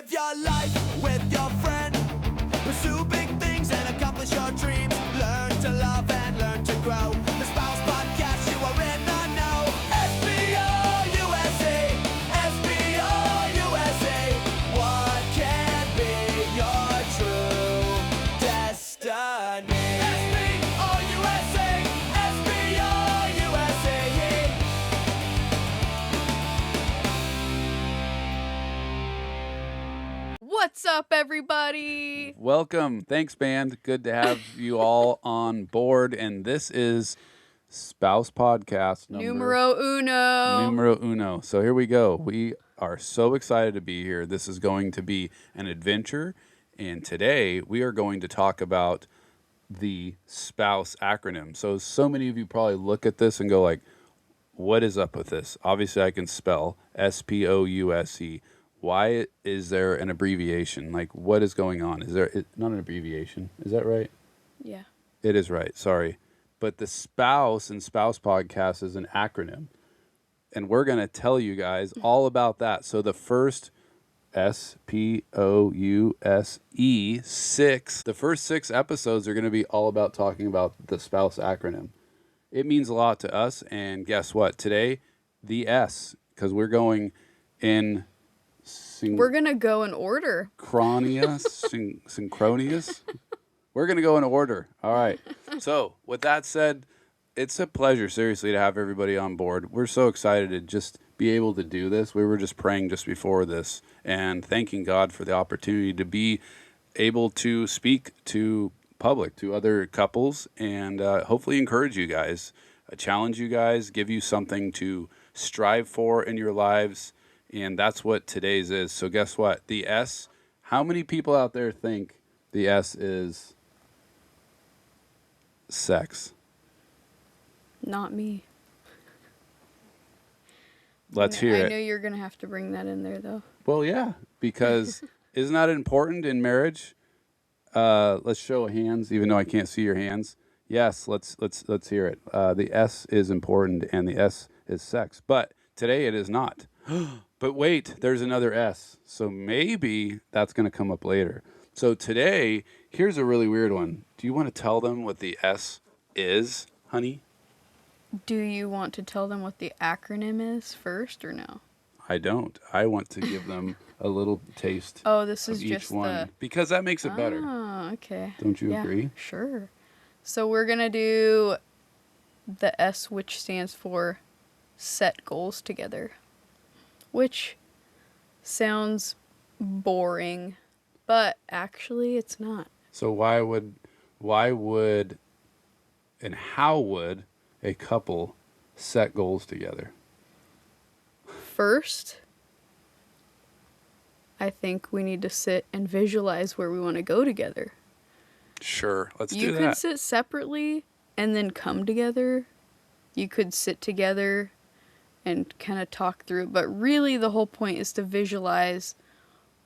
Live your life with your friend. Pursue big things and accomplish your dreams. Learn to love and learn to grow. The Spouse Podcast, you are in the know. SBO USA, SBO USA. What can be your true destiny? SBO USA, SBO USA. What's up, everybody? Welcome. Thanks, band. Good to have you all on board. And this is Spouse Podcast Numero uno. So here we go. We are so excited to be here. This is going to be an adventure. And today we are going to talk about the Spouse Acronym. So many of you probably look at this and go like, what is up with this? Obviously, I can spell SPOUSE. Why is there an abbreviation? Like, what is going on? Is there not an abbreviation? Is that right? Yeah. It is right. Sorry. But the Spouse and Spouse Podcast is an acronym. And we're going to tell you guys all about that. So the first SPOUSE 6, the first 6 episodes are going to be all about talking about the Spouse acronym. It means a lot to us. And guess what? Today, the S, because we're going in... We're going to go in order. Synchronous. We're going to go in order. All right. So with that said, it's a pleasure, seriously, to have everybody on board. We're so excited to just be able to do this. We were just praying just before this and thanking God for the opportunity to be able to speak to public, to other couples, and hopefully encourage you guys, challenge you guys, give you something to strive for in your lives. And that's what today's is. So guess what? The S, how many people out there think the S is sex? Not me. Let's hear it. I know you're going to have to bring that in there, though. Well, yeah, because isn't that important in marriage? Let's show hands, even though I can't see your hands. Yes, let's hear it. The S is important, and the S is sex. But today it is not. But wait, there's another S. So maybe that's going to come up later. So today, here's a really weird one. Do you want to tell them what the S is, honey? Do you want to tell them what the acronym is first or no? I don't. I want to give them a little taste This is of each just one. Because that makes it better. Oh, okay. Don't you agree? Sure. So we're going to do the S, which stands for set goals together. Which sounds boring, but actually it's not. So why would and how would a couple set goals together? First, I think we need to sit and visualize where we want to go together. Sure, let's do that. You could sit separately and then come together. You could sit together and kind of talk through it. But really the whole point is to visualize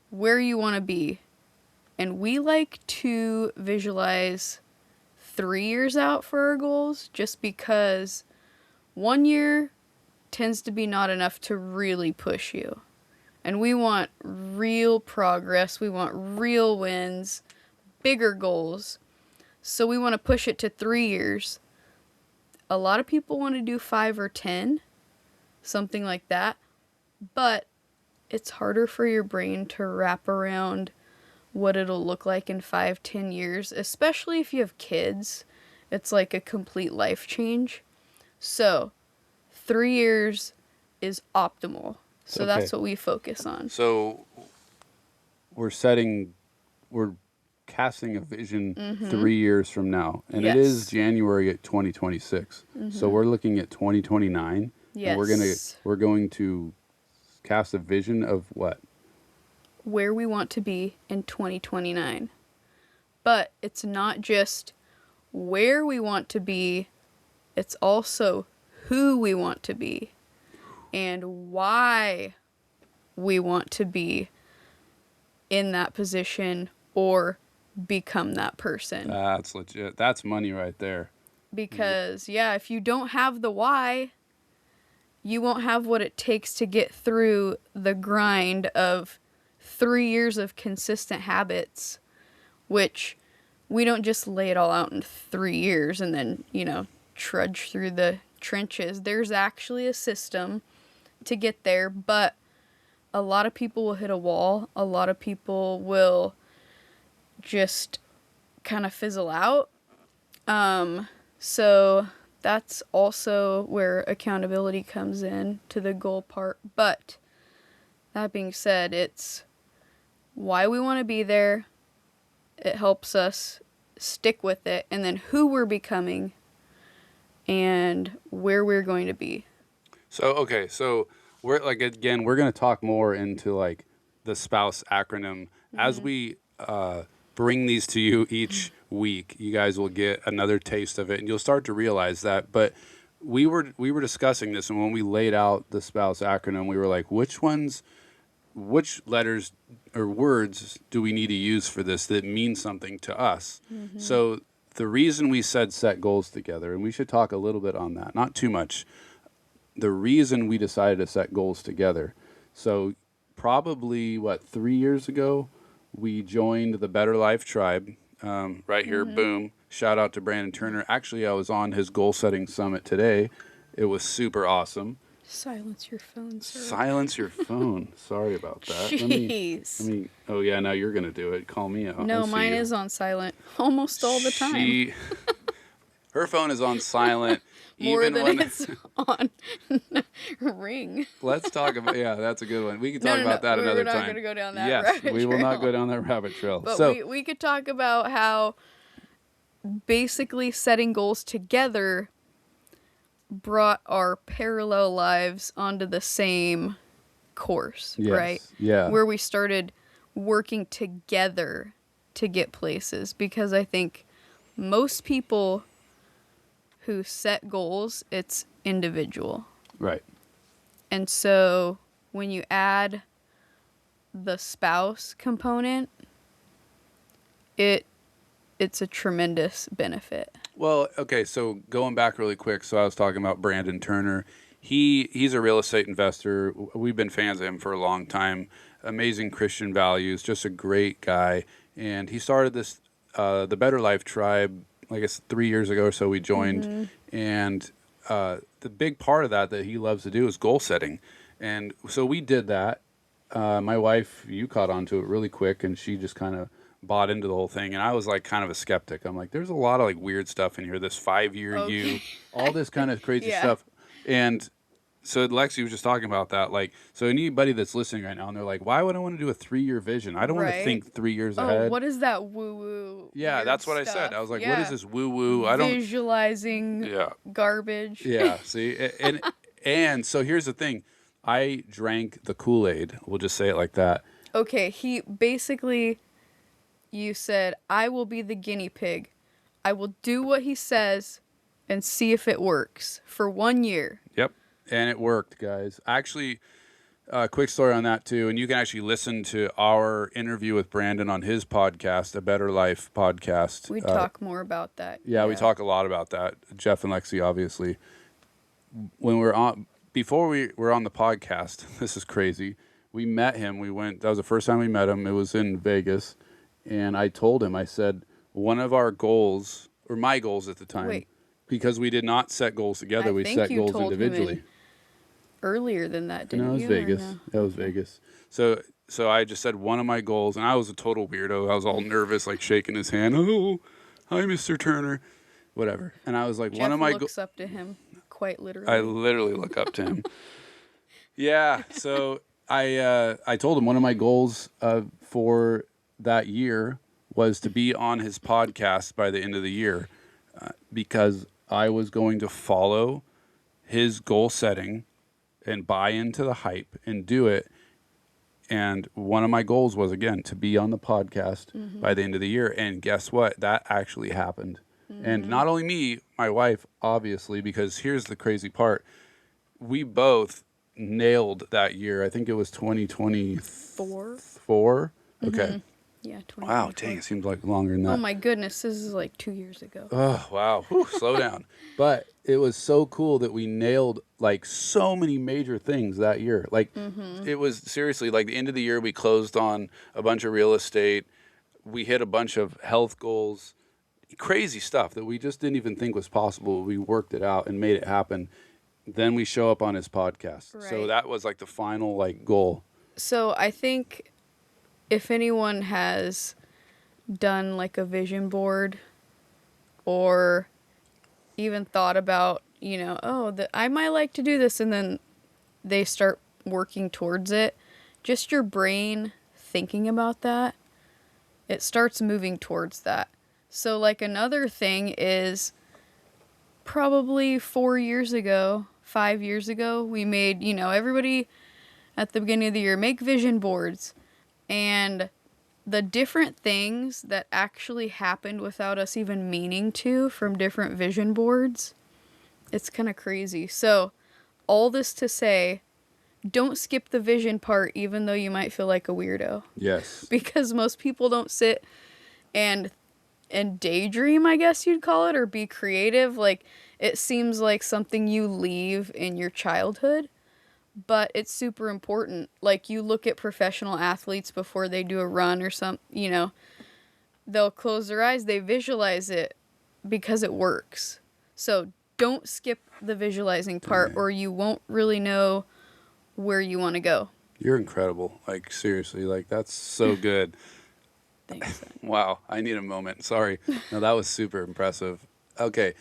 where you want to be. And we like to visualize 3 years out for our goals, just because 1 year tends to be not enough to really push you. And we want real progress. We want real wins, bigger goals. So we want to push it to 3 years. A lot of people want to do 5 or 10. Something like that, but it's harder for your brain to wrap around what it'll look like in 5-10 years, especially if you have kids. It's like a complete life change. So 3 years is optimal. So Okay. That's what we focus on. So we're casting a vision 3 years from now, and Yes. it is January 2026. So we're looking at 2029. Yes. And we're going to cast a vision of what? Where we want to be in 2029. But it's not just where we want to be, it's also who we want to be and why we want to be in that position or become that person. That's legit. That's money right there. Because, if you don't have the why, you won't have what it takes to get through the grind of 3 years of consistent habits, which we don't just lay it all out in 3 years and then, trudge through the trenches. There's actually a system to get there, but a lot of people will hit a wall. A lot of people will just kind of fizzle out. So that's also where accountability comes in to the goal part. But that being said, it's why we want to be there. It helps us stick with it, and then who we're becoming and where we're going to be. So we're we're going to talk more into like the Spouse Acronym as we bring these to you each week. You guys will get another taste of it, and you'll start to realize that. But we were discussing this, and when we laid out the Spouse Acronym, we were like, which letters or words do we need to use for this that mean something to us? So the reason we said set goals together, and we should talk a little bit on that, not too much. The reason we decided to set goals together. So probably 3 years ago, we joined the Better Life Tribe right here. Boom. Shout out to Brandon Turner. Actually, I was on his goal setting summit today. It was super awesome. Silence your phone, sir. Silence your phone. Sorry about that. Jeez. Let me. Oh yeah, now you're gonna do it. Call me out. No, mine is on silent almost all the time. Her phone is on silent. More even than when it's on ring. Let's talk about. Yeah, that's a good one. We can talk about that another time. We're not going to go down that yes, rabbit trail. we will not go down that rabbit trail. But so we could talk about how basically setting goals together brought our parallel lives onto the same course, yes, right? Yeah. Where we started working together to get places, because I think most people who set goals, it's individual. Right. And so when you add the spouse component, it's a tremendous benefit. Well, okay, so going back really quick, so I was talking about Brandon Turner. He's a real estate investor. We've been fans of him for a long time. Amazing Christian values, just a great guy. And he started this, the Better Life Tribe, I guess 3 years ago or so we joined. And the big part of that he loves to do is goal setting. And so we did that. My wife, you caught on to it really quick, and she just kind of bought into the whole thing. And I was like kind of a skeptic. I'm like, there's a lot of like weird stuff in here, this 5-year you, all this kind of crazy stuff. And so Lexie was just talking about that. Like, so anybody that's listening right now and they're like, why would I want to do a 3-year vision? I don't want to think 3 years ahead. What is that woo-woo? Yeah, that's what stuff? I said. I was like, what is this woo-woo? I don't visualizing garbage. Yeah, see? And so here's the thing. I drank the Kool-Aid. We'll just say it like that. Okay, you said, I will be the guinea pig. I will do what he says and see if it works for 1 year. Yep. And it worked, guys. Actually, quick story on that, too. And you can actually listen to our interview with Brandon on his podcast, A Better Life podcast. We talk more about that. Yeah, we talk a lot about that. Jeff and Lexie, obviously. Before we were on the podcast, this is crazy. We met him. That was the first time we met him. It was in Vegas. And I told him, I said, one of our goals, or my goals at the time, because we did not set goals together, we set goals individually. Earlier than that, didn't you? No, it was Vegas. That was Vegas. So I just said one of my goals, and I was a total weirdo. I was all nervous, like shaking his hand. Oh, hi, Mr. Turner. Whatever. And I was like, Jeff one of my looks up to him, quite literally. I literally look up to him. Yeah. So I told him one of my goals for that year was to be on his podcast by the end of the year, because I was going to follow his goal setting and buy into the hype and do it. And one of my goals was, again, to be on the podcast by the end of the year. And guess what? That actually happened. And not only me, my wife, obviously, because here's the crazy part. We both nailed that year. I think it was 2024. Okay. Yeah, 2024. Wow, dang, it seems like longer than that. Oh my goodness, this is like 2 years ago. Oh, wow. Whew, slow down. But it was so cool that we nailed like so many major things that year. Like it was seriously like the end of the year, we closed on a bunch of real estate. We hit a bunch of health goals, crazy stuff that we just didn't even think was possible. We worked it out and made it happen. Then we show up on his podcast. So Right. that was like the final like goal. So I think if anyone has done like a vision board or even thought about, I might like to do this, and then they start working towards it, just your brain thinking about that, it starts moving towards that. So like another thing is probably 4 years ago, 5 years ago, we made, everybody at the beginning of the year make vision boards, and the different things that actually happened without us even meaning to from different vision boards, it's kind of crazy. So all this to say, don't skip the vision part, even though you might feel like a weirdo. Yes. Because most people don't sit and daydream, I guess you'd call it, or be creative. Like, it seems like something you leave in your childhood, but it's super important. Like, you look at professional athletes before they do a run or something, they'll close their eyes, they visualize it because it works. So don't skip the visualizing part, or you won't really know where you want to go. You're incredible. Like, seriously, like, that's so good. Thanks. Wow. I need a moment. Sorry. No, that was super impressive. Okay.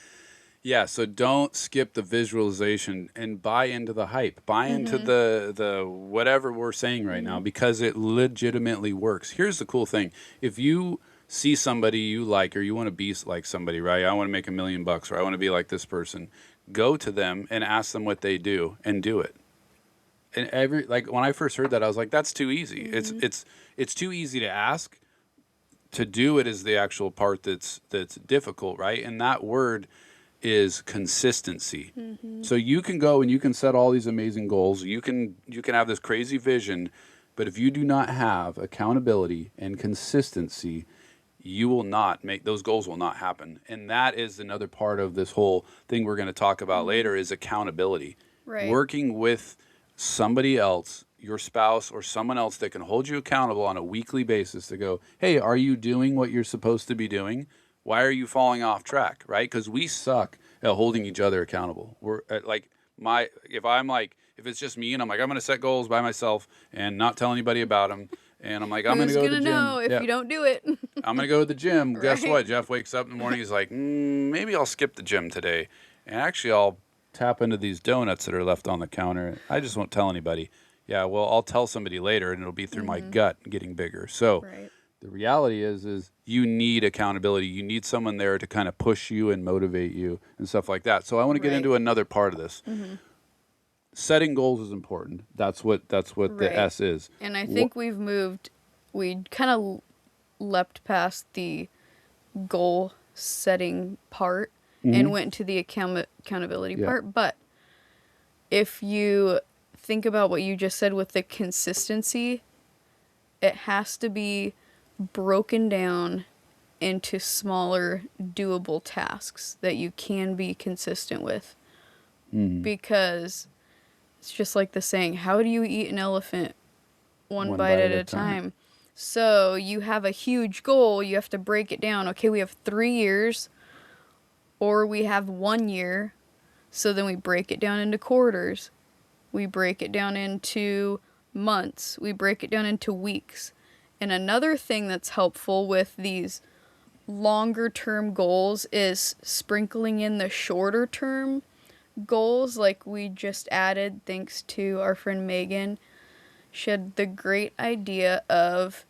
Yeah, so don't skip the visualization and buy into the hype. Buy into the whatever we're saying right now, because it legitimately works. Here's the cool thing. If you see somebody you like, or you want to be like somebody, right? I want to make $1 million, or I want to be like this person. Go to them and ask them what they do and do it. And when I first heard that, I was like, that's too easy. It's too easy to ask. To do it is the actual part that's difficult, right? And that word is consistency. So you can go and you can set all these amazing goals. You can have this crazy vision, but if you do not have accountability and consistency, you will not make those goals will not happen. And that is another part of this whole thing we're going to talk about later is accountability. Right. Working with somebody else, your spouse or someone else that can hold you accountable on a weekly basis to go, hey, are you doing what you're supposed to be doing? Why are you falling off track, right? Because we suck at holding each other accountable. We're at if it's just me and I'm like, I'm going to set goals by myself and not tell anybody about them. And I'm like, I'm going to go to the gym. Who's going to know if you don't do it? I'm going to go to the gym. Guess Right. what? Jeff wakes up in the morning. He's like, maybe I'll skip the gym today. And actually, I'll tap into these donuts that are left on the counter. I just won't tell anybody. Yeah, well, I'll tell somebody later, and it'll be through my gut getting bigger. So Right. the reality is you need accountability. You need someone there to kind of push you and motivate you and stuff like that. So I want to get Right. into another part of this. Setting goals is important. That's what the Right. S is. And I think we kind of leapt past the goal setting part and went to the accountability part. But if you think about what you just said with the consistency, it has to be broken down into smaller, doable tasks that you can be consistent with. Because it's just like the saying, how do you eat an elephant? One bite at a time. So you have a huge goal, you have to break it down. Okay, we have 3 years, or we have 1 year. So then we break it down into quarters. We break it down into months. We break it down into weeks. And another thing that's helpful with these longer term goals is sprinkling in the shorter term goals, like we just added thanks to our friend Megan. She had the great idea of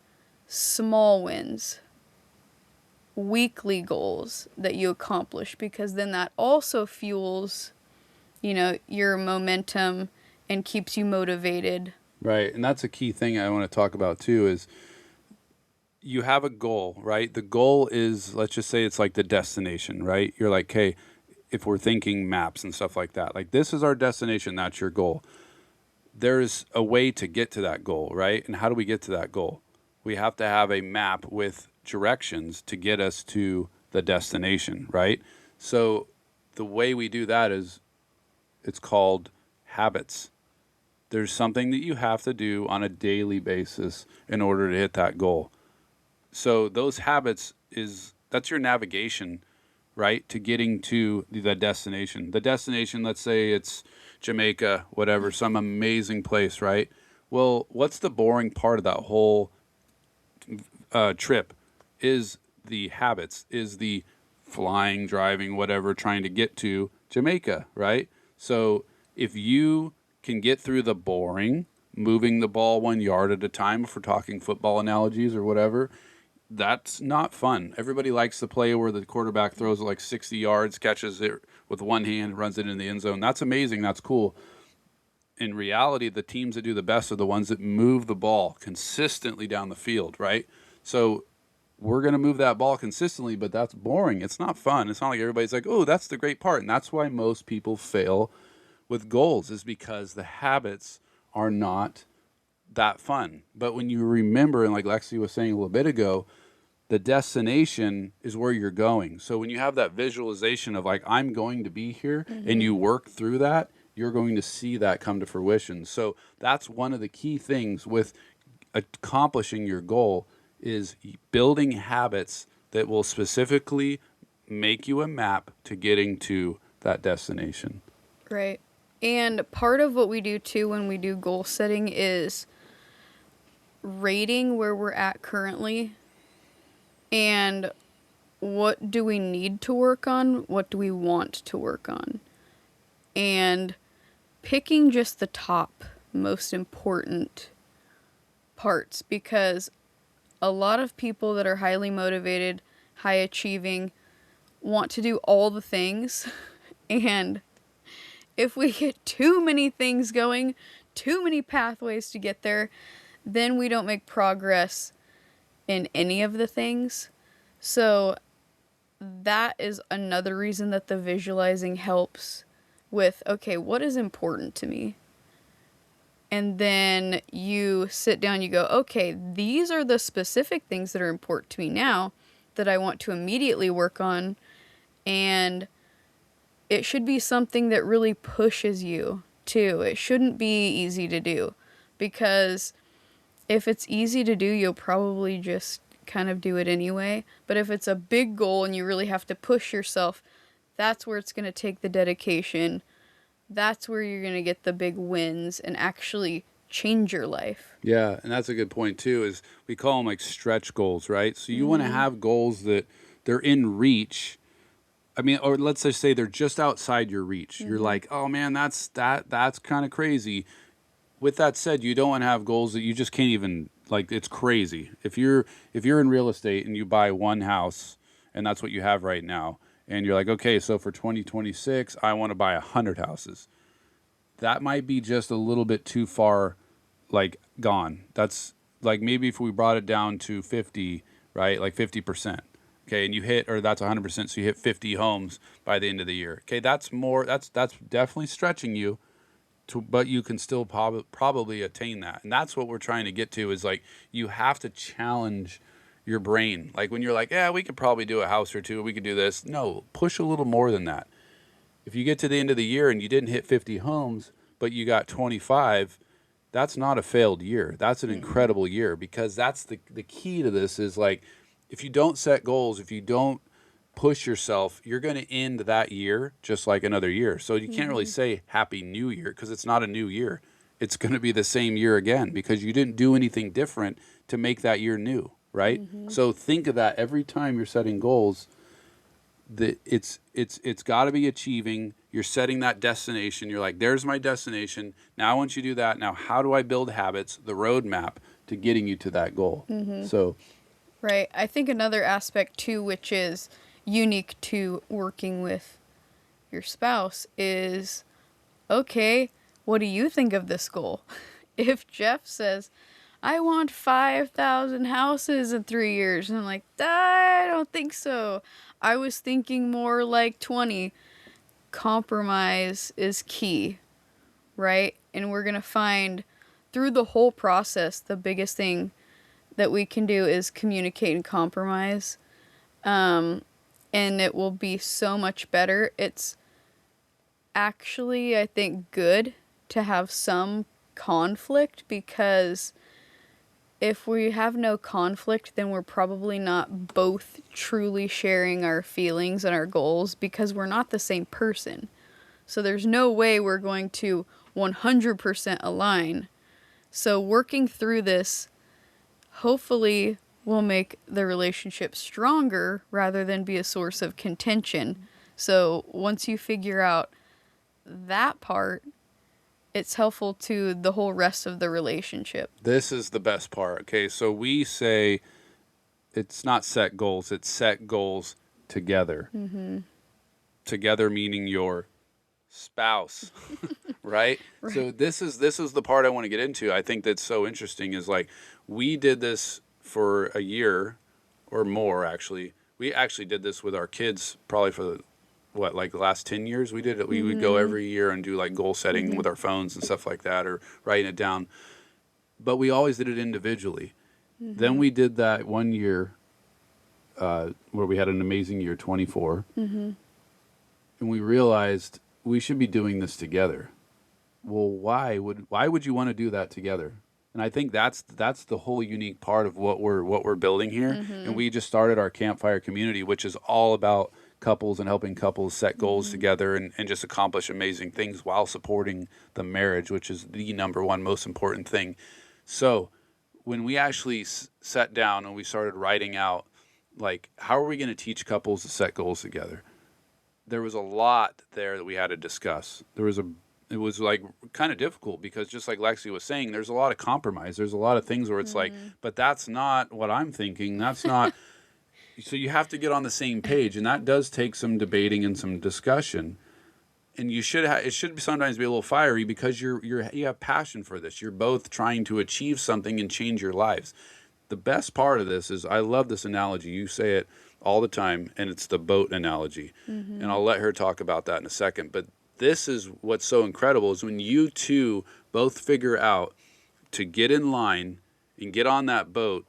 small wins, weekly goals that you accomplish, because then that also fuels, your momentum and keeps you motivated. Right. And that's a key thing I want to talk about too is you have a goal, right? The goal is, let's just say it's like the destination, right? You're like, hey, if we're thinking maps and stuff like that, like this is our destination, that's your goal. There's a way to get to that goal, right? And how do we get to that goal? We have to have a map with directions to get us to the destination, right? So the way we do that is it's called habits. There's something that you have to do on a daily basis in order to hit that goal. So those habits that's your navigation, right, to getting to the destination. The destination, let's say it's Jamaica, whatever, some amazing place, right? Well, what's the boring part of that whole trip? Is the habits, is the flying, driving, whatever, trying to get to Jamaica, right? So if you can get through the boring, moving the ball 1 yard at a time, if we're talking football analogies or whatever, that's not fun. Everybody likes the play where the quarterback throws it like 60 yards, catches it with one hand, runs it in the end zone. That's amazing. That's cool. In reality, the teams that do the best are the ones that move the ball consistently down the field, right? So we're going to move that ball consistently, but that's boring. It's not fun. It's not like everybody's like, oh, that's the great part. And that's why most people fail with goals, is because the habits are not that fun. But when you remember, and like Lexie was saying a little bit ago, the destination is where you're going. So when you have that visualization of like, I'm going to be here, and you work through that, you're going to see that come to fruition. So that's one of the key things with accomplishing your goal, is building habits that will specifically make you a map to getting to that destination. Right. And part of what we do too when we do goal setting is rating where we're at currently and what do we need to work on, what do we want to work on, and picking just the top most important parts, because a lot of people that are highly motivated, high achieving, want to do all the things, and if we get too many things going, too many pathways to get there, then we don't make progress in any of the things. So that is another reason that the visualizing helps with, okay, what is important to me? And then you sit down, you go, okay, these are the specific things that are important to me now that I want to immediately work on. And it should be something that really pushes you too. It shouldn't be easy to do, because if it's easy to do, you'll probably just kind of do it anyway. But if it's a big goal and you really have to push yourself, that's where it's going to take the dedication. That's where you're going to get the big wins and actually change your life. Yeah, and that's a good point too, is we call them like stretch goals, right? So you want to have goals that they're in reach. I mean, or let's just say they're just outside your reach. You're like, oh man, that's kind of crazy. With that said, you don't want to have goals that you just can't even, like, it's crazy. If you're in real estate and you buy one house and that's what you have right now, and you're like, okay, so for 2026, I want to buy 100 houses. That might be just a little bit too far, like, gone. That's like, maybe if we brought it down to 50, right, like 50%. Okay, and you hit, or that's 100%, so you hit 50 homes by the end of the year. Okay, that's definitely stretching you, but you can still probably attain that. And that's what we're trying to get to, is like, you have to challenge your brain. Like when you're like, yeah, we could probably do a house or two, we could do this. No, push a little more than that. If you get to the end of the year and you didn't hit 50 homes, but you got 25, that's not a failed year. That's an incredible year, because that's the key to this, is like, if you don't set goals, if you don't push yourself, you're going to end that year just like another year. So you can't really say Happy New Year, because it's not a new year. It's going to be the same year again, because you didn't do anything different to make that year new, right? So think of that every time you're setting goals, that it's got to be achieving. You're setting that destination. You're like, there's my destination. Now once you do that, now how do I build habits, the roadmap to getting you to that goal? So Right. I think another aspect too, which is unique to working with your spouse, is, okay, what do you think of this goal? If Jeff says, I want 5,000 houses in 3 years, and I'm like, I don't think so. I was thinking more like 20. Compromise is key, right? And we're going to find through the whole process, the biggest thing that we can do is communicate and compromise. And it will be so much better. It's actually, I think, good to have some conflict, because if we have no conflict, then we're probably not both truly sharing our feelings and our goals, because we're not the same person. So there's no way we're going to 100% align. So working through this hopefully will make the relationship stronger rather than be a source of contention. So once you figure out that part, it's helpful to the whole rest of the relationship. This is the best part. Okay, so we say it's not set goals, it's set goals together. Together meaning your spouse, right? So this is the part I want to get into. I think that's so interesting is like we did this for a year or more actually. We actually did this with our kids probably for the like the last 10 years we did it. We would go every year and do like goal setting with our phones and stuff like that, or writing it down. But we always did it individually. Then we did that one year where we had an amazing year, 24. And we realized we should be doing this together. Well, why would you want to do that together? And I think that's the whole unique part of what we're building here. And we just started our campfire community, which is all about couples and helping couples set goals together and just accomplish amazing things while supporting the marriage, which is the number one most important thing. So when we actually sat down and we started writing out, like, how are we going to teach couples to set goals together? There was a lot there that we had to discuss. It was like kind of difficult because just like Lexie was saying, there's a lot of compromise. There's a lot of things where it's like, but that's not what I'm thinking. That's not. So you have to get on the same page, and that does take some debating and some discussion. And it should sometimes be a little fiery because you have passion for this. You're both trying to achieve something and change your lives. The best part of this is I love this analogy. You say it all the time, and it's the boat analogy. And I'll let her talk about that in a second. But this is what's so incredible is when you two both figure out to get in line and get on that boat,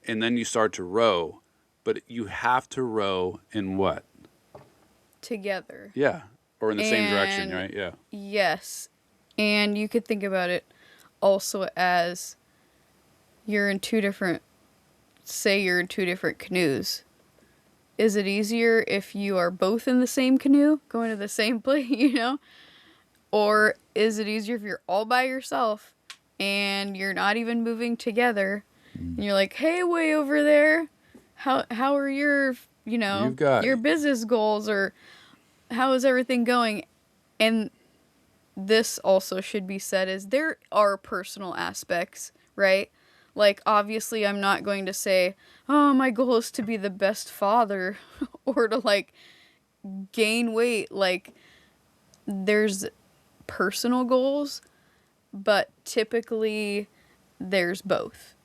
and then you start to row. But you have to row in what? Together. Yeah. Or in the same direction, right? Yeah. Yes. And you could think about it also as you're in two different canoes. Is it easier if you are both in the same canoe, going to the same place, Or is it easier if you're all by yourself and you're not even moving together and you're like, hey, way over there, how are your, your business goals, or how is everything going? And this also should be said is there are personal aspects, right? Like, obviously, I'm not going to say, oh, my goal is to be the best father or to, like, gain weight. Like, there's personal goals, but typically there's both.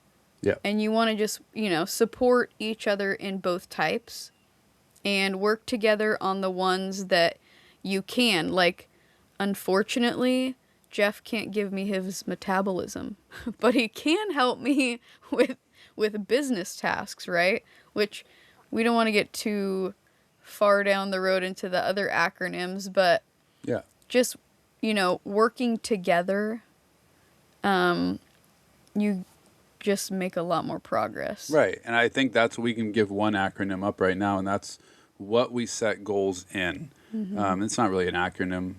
Yeah. And you want to just, support each other in both types and work together on the ones that you can. Like, unfortunately, Jeff can't give me his metabolism, but he can help me with business tasks, right? Which we don't want to get too far down the road into the other acronyms, but yeah, just, working together, you just make a lot more progress. Right. And I think that's what we can give one acronym up right now, and that's what we set goals in. It's not really an acronym.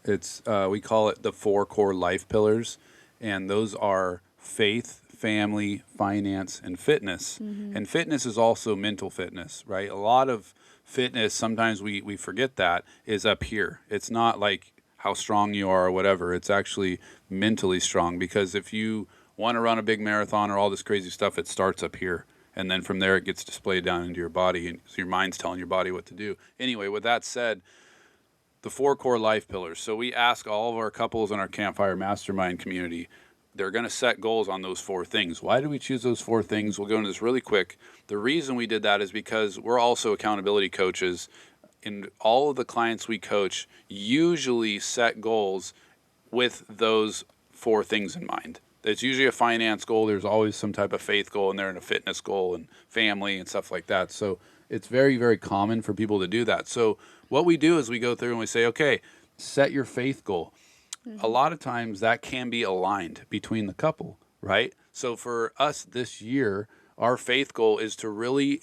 It's we call it the 4 core life pillars, and those are faith, family, finance, and fitness. And fitness is also mental fitness, right? A lot of fitness, sometimes we forget that, is up here. It's not like how strong you are or whatever. It's actually mentally strong, because if you want to run a big marathon or all this crazy stuff, it starts up here. And then from there, it gets displayed down into your body. And so your mind's telling your body what to do. Anyway, with that said, the 4 core life pillars. So we ask all of our couples in our Campfire Mastermind community, they're going to set goals on those 4 things. Why do we choose those 4 things? We'll go into this really quick. The reason we did that is because we're also accountability coaches. And all of the clients we coach usually set goals with those 4 things in mind. It's usually a finance goal. There's always some type of faith goal in there, and a fitness goal and family and stuff like that. So it's very, very common for people to do that. So what we do is we go through and we say, okay, set your faith goal. A lot of times that can be aligned between the couple, right? So for us this year, our faith goal is to really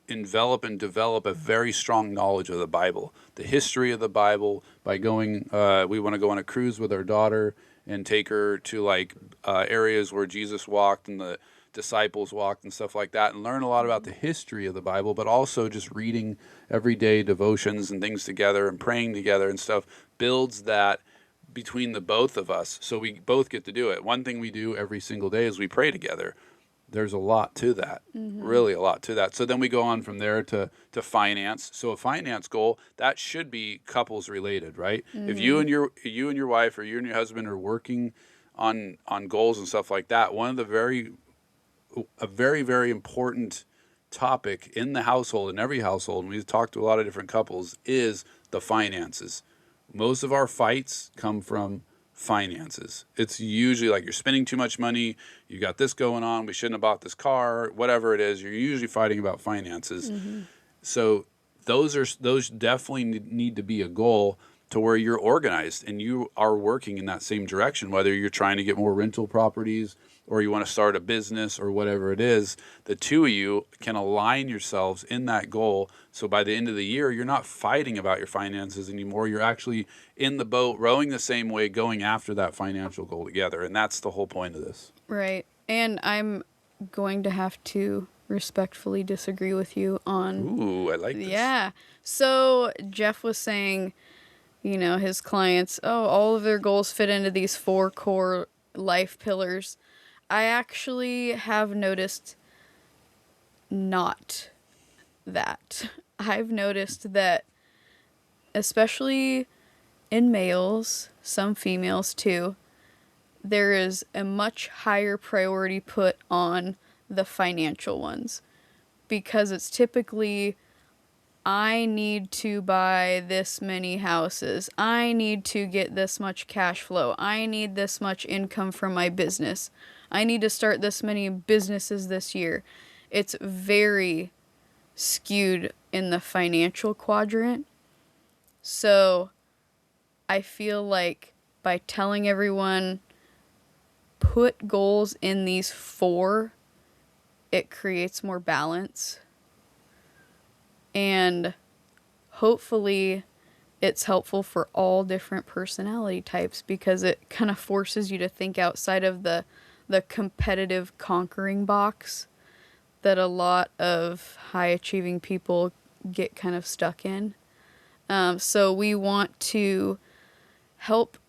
envelop and develop a very strong knowledge of the Bible, the history of the Bible. By going, we want to go on a cruise with our daughter and take her to like areas where Jesus walked and the disciples walked and stuff like that, and learn a lot about the history of the Bible, but also just reading everyday devotions and things together and praying together and stuff builds that between the both of us, so we both get to do it. One thing we do every single day is we pray together. There's a lot to that, really a lot to that. So then we go on from there to finance. So a finance goal, that should be couples related, right? If you and your wife or you and your husband are working on goals and stuff like that, one of the very important topic in the household, in every household, and we've talked to a lot of different couples, is the finances. Most of our fights come from finances. It's usually like you're spending too much money, you got this going on, we shouldn't have bought this car, whatever it is, you're usually fighting about finances. So those definitely need to be a goal to where you're organized and you are working in that same direction, whether you're trying to get more rental properties or you want to start a business or whatever it is. The two of you can align yourselves in that goal. So by the end of the year, you're not fighting about your finances anymore. You're actually in the boat, rowing the same way, going after that financial goal together. And that's the whole point of this. Right. And I'm going to have to respectfully disagree with you on... Ooh, I like this. Yeah. So Jeff was saying, you know, his clients, all of their goals fit into these 4 core life pillars. I actually have noticed not that. I've noticed that, especially in males, some females too, there is a much higher priority put on the financial ones, because it's typically, I need to buy this many houses. I need to get this much cash flow. I need this much income from my business. I need to start this many businesses this year. It's very skewed in the financial quadrant. So I feel like by telling everyone, put goals in these 4, it creates more balance. And hopefully it's helpful for all different personality types, because it kind of forces you to think outside of the competitive conquering box that a lot of high achieving people get kind of stuck in. So we want to help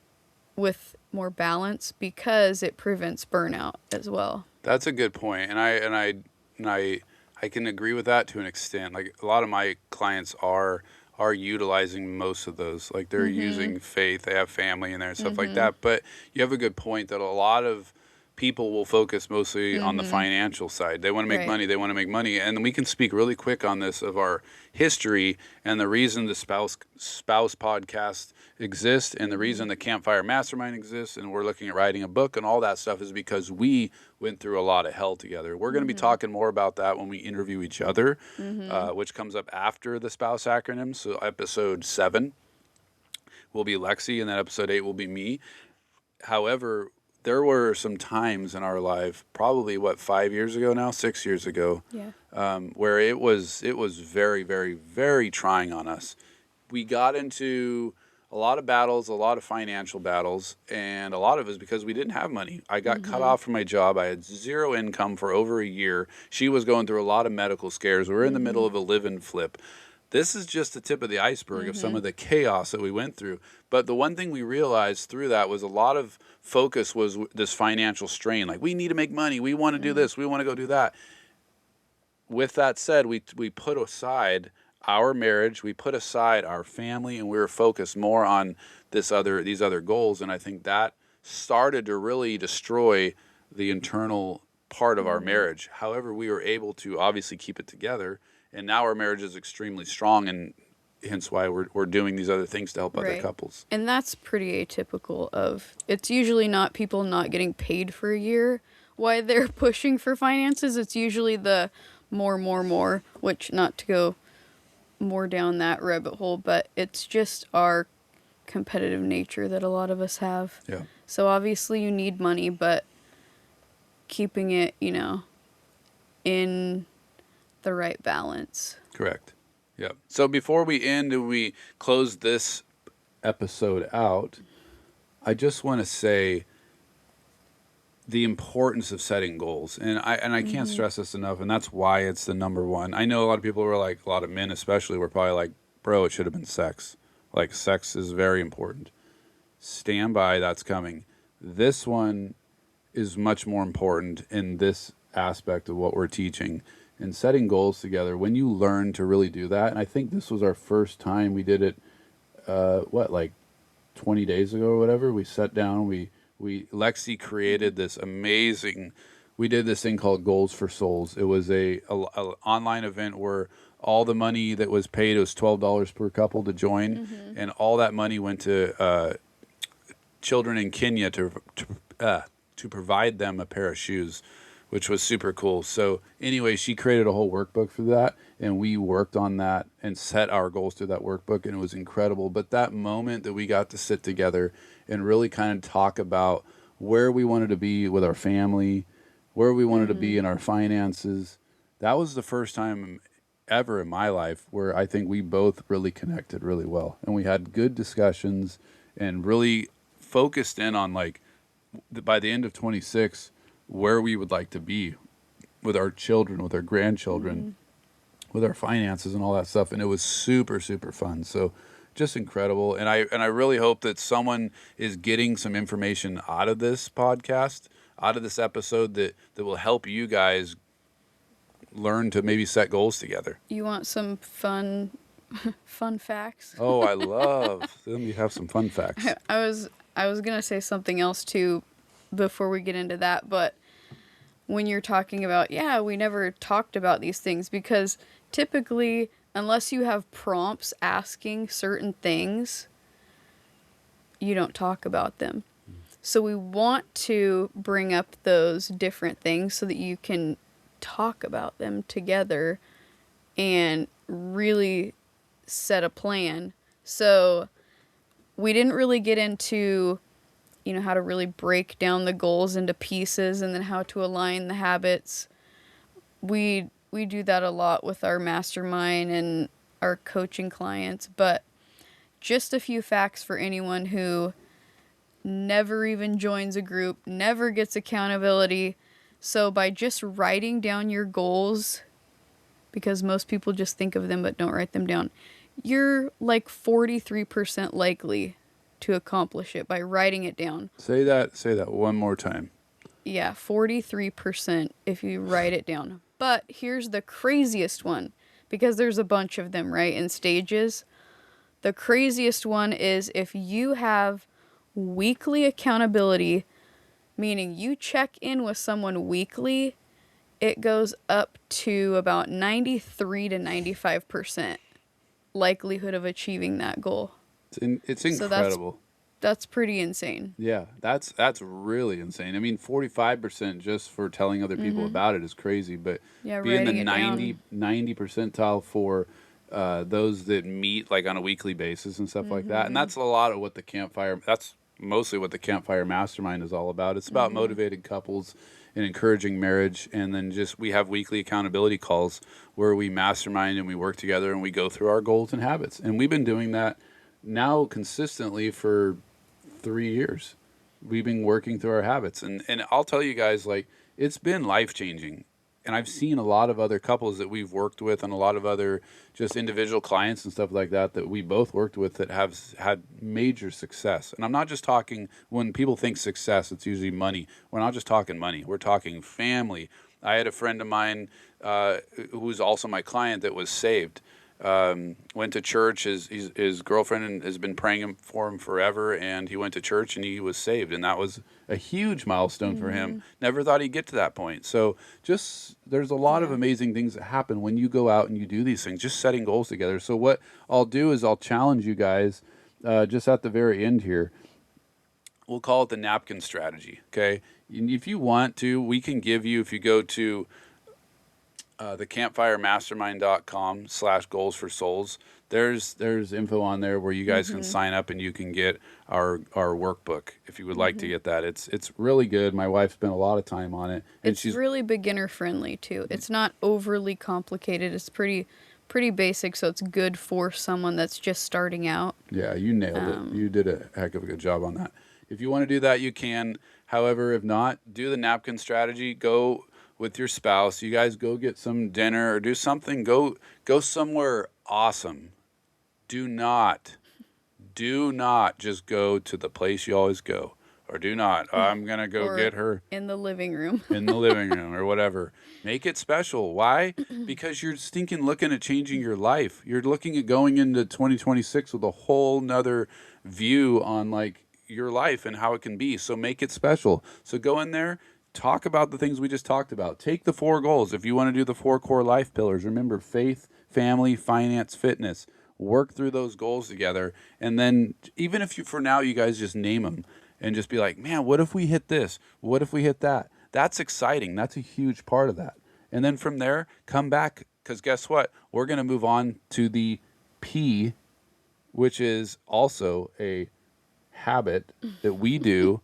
with more balance because it prevents burnout as well. That's a good point. And I can agree with that to an extent. Like a lot of my clients are utilizing most of those. Like they're using faith, they have family in there and stuff like that. But you have a good point that a lot of people will focus mostly on the financial side. They want to make money, they want to make money. And we can speak really quick on this of our history and the reason the spouse podcast exists and the reason the Campfire Mastermind exists, and we're looking at writing a book and all that stuff, is because we went through a lot of hell together. We're going to be talking more about that when we interview each other, which comes up after the Spouse Acronym. So episode 7 will be Lexie, and then episode 8 will be me. However, there were some times in our life, probably 5 years ago now, 6 years ago, where it was very, very, very trying on us. We got into a lot of battles, a lot of financial battles, and a lot of it was because we didn't have money. I got cut off from my job. I had 0 income for over a year. She was going through a lot of medical scares. We were in the middle of a live-and flip. This is just the tip of the iceberg of some of the chaos that we went through. But the one thing we realized through that was a lot of focus was this financial strain. Like, we need to make money. We want to do this. We want to go do that. With that said, we put aside our marriage, we put aside our family, and we were focused more on these other goals. And I think that started to really destroy the internal part of our marriage. However, we were able to obviously keep it together. And now our marriage is extremely strong, and hence why we're doing these other things to help other couples. And that's pretty atypical of, it's usually not people not getting paid for a year why they're pushing for finances. It's usually the more, which, not to go more down that rabbit hole, but it's just our competitive nature that a lot of us have. Yeah. So obviously you need money, but keeping it, in the right balance. Correct. Yep. So before we end and we close this episode out, I just want to say the importance of setting goals. And I can't stress this enough, and that's why it's the number one. I know a lot of people were like, a lot of men especially were probably like, bro, it should have been sex. Like, sex is very important. Stand by, that's coming. This one is much more important in this aspect of what we're teaching and setting goals together. When you learn to really do that, and I think this was our first time we did it, like 20 days ago or whatever, we sat down, Lexie created this amazing, we did this thing called Goals for Souls. It was a online event where all the money that was paid, it was $12 per couple to join, and all that money went to children in Kenya to provide them a pair of shoes, which was super cool. So anyway, she created a whole workbook for that, and we worked on that and set our goals through that workbook, and it was incredible. But that moment that we got to sit together and really kind of talk about where we wanted to be with our family, where we wanted to be in our finances, that was the first time ever in my life where I think we both really connected really well. And we had good discussions and really focused in on, like, by the end of 26, where we would like to be with our children, with our grandchildren, with our finances and all that stuff. And it was super, super fun. So just incredible. And I really hope that someone is getting some information out of this podcast, out of this episode, that will help you guys learn to maybe set goals together. You want some fun facts? Oh, I love. Let me have some fun facts. I was going to say something else too before we get into that, but when you're talking about, we never talked about these things, because typically, unless you have prompts asking certain things, you don't talk about them. So we want to bring up those different things so that you can talk about them together and really set a plan. So we didn't really get into, how to really break down the goals into pieces and then how to align the habits. We do that a lot with our mastermind and our coaching clients, but just a few facts for anyone who never even joins a group, never gets accountability. So by just writing down your goals, because most people just think of them but don't write them down, you're like 43% likely to accomplish it by writing it down. Say that one more time. Yeah, 43% if you write it down. But here's the craziest one, because there's a bunch of them, right, in stages. The craziest one is if you have weekly accountability, meaning you check in with someone weekly, it goes up to about 93 to 95% likelihood of achieving that goal. It's incredible. So that's pretty insane. Yeah, that's really insane. I mean, 45% just for telling other people about it is crazy, but being the 90 percentile for those that meet like on a weekly basis and stuff like that. And that's a lot of what that's mostly what the Campfire Mastermind is all about. It's about motivated couples and encouraging marriage. And then we have weekly accountability calls where we mastermind and we work together and we go through our goals and habits. And we've been doing that now consistently for 3 years. We've been working through our habits. And I'll tell you guys, like, it's been life-changing. And I've seen a lot of other couples that we've worked with and a lot of other just individual clients and stuff like that we both worked with that have had major success. And I'm not just talking, when people think success, it's usually money. We're not just talking money. We're talking family. I had a friend of mine who's also my client that was saved. Went to church. His girlfriend has been praying for him forever, and he went to church and he was saved, and that was a huge milestone for him. Never thought he'd get to that point. So there's a lot of amazing things that happen when you go out and you do these things, just setting goals together. So what I'll do is I'll challenge you guys just at the very end here. We'll call it the Napkin Strategy, okay? And if you want to, we can give you, if you go to the campfiremastermind.com/goals for souls. There's info on there where you guys can sign up and you can get our workbook if you would like to get that. It's really good. My wife spent a lot of time on it, and It's really beginner friendly too. It's not overly complicated. It's pretty basic, so it's good for someone that's just starting out. Yeah, you nailed it. You did a heck of a good job on that. If you want to do that, you can. However, if not, do the napkin strategy. Go with your spouse. You guys go get some dinner or do something. Go somewhere awesome. Do not just go to the place you always go. Or do not, I'm going to go Or get her in the living room. in the living room or whatever. Make it special. Why? Because you're stinking looking at changing your life. You're looking at going into 2026 with a whole nother view on like your life and how it can be. So make it special. So go in there, talk about the things we just talked about. Take the 4 goals. If you want to do the 4 core life pillars, remember faith, family, finance, fitness. Work through those goals together. And then even if you, for now, you guys just name them. And just be like, man, what if we hit this? What if we hit that? That's exciting. That's a huge part of that. And then from there, come back. Because guess what? We're going to move on to the P, which is also a habit that we do.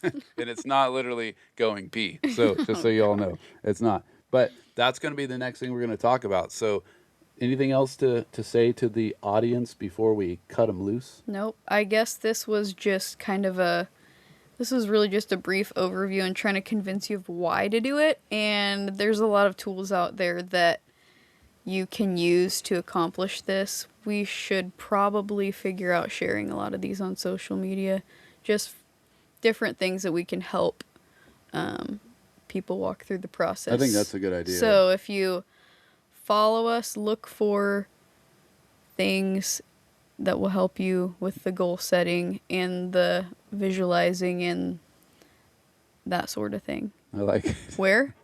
And it's not literally going pee. So just so you all know, it's not. But that's going to be the next thing we're going to talk about. So anything else to say to the audience before we cut them loose? Nope. I guess this was just this was really just a brief overview and trying to convince you of why to do it. And there's a lot of tools out there that you can use to accomplish this. We should probably figure out sharing a lot of these on social media. Just different things that we can help people walk through the process. I think that's a good idea. So if you follow us, look for things that will help you with the goal setting and the visualizing and that sort of thing. I like it. Where?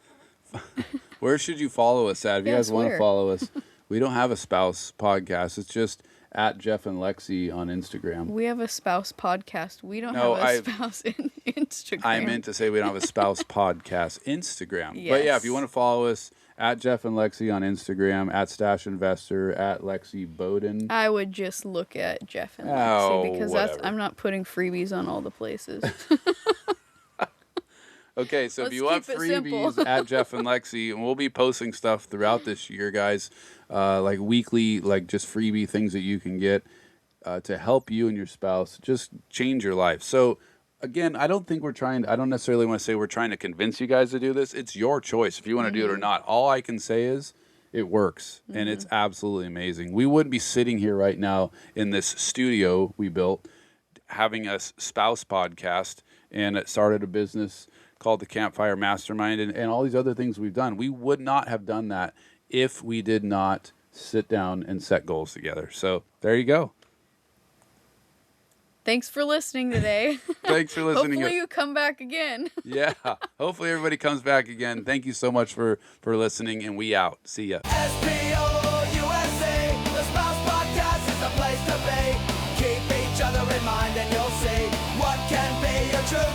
Where should you follow us at? If you Yes, guys want to where? follow us, we don't have a spouse podcast. It's just at Jeff and Lexie on Instagram. We have a spouse podcast. We don't No, have a spouse in Instagram. I meant to say we don't have a spouse podcast Instagram. But yeah, if you Yes. want to follow us, at Jeff and Lexie on Instagram, at Stash Investor, at Lexie Bowden. I would just look at Jeff and Oh, Lexie because whatever. I'm not putting freebies on all the places. Okay, so if Let's you want keep it simple. freebies at Jeff and Lexie, and we'll be posting stuff throughout this year, guys, like weekly, like just freebie things that you can get to help you and your spouse just change your life. So again, I don't necessarily want to say we're trying to convince you guys to do this. It's your choice if you want to do it or not. All I can say is it works, and it's absolutely amazing. We wouldn't be sitting here right now in this studio we built having a spouse podcast and it started a business called the Campfire Mastermind and all these other things we've done. We would not have done that if we did not sit down and set goals together. So there you go. Thanks for listening today. Thanks for listening. Hopefully you come back again. Yeah. Hopefully everybody comes back again. Thank you so much for listening, and we out. See ya. SPOUSA, the Spouse Podcast is the place to be. Keep each other in mind and you'll see what can be your true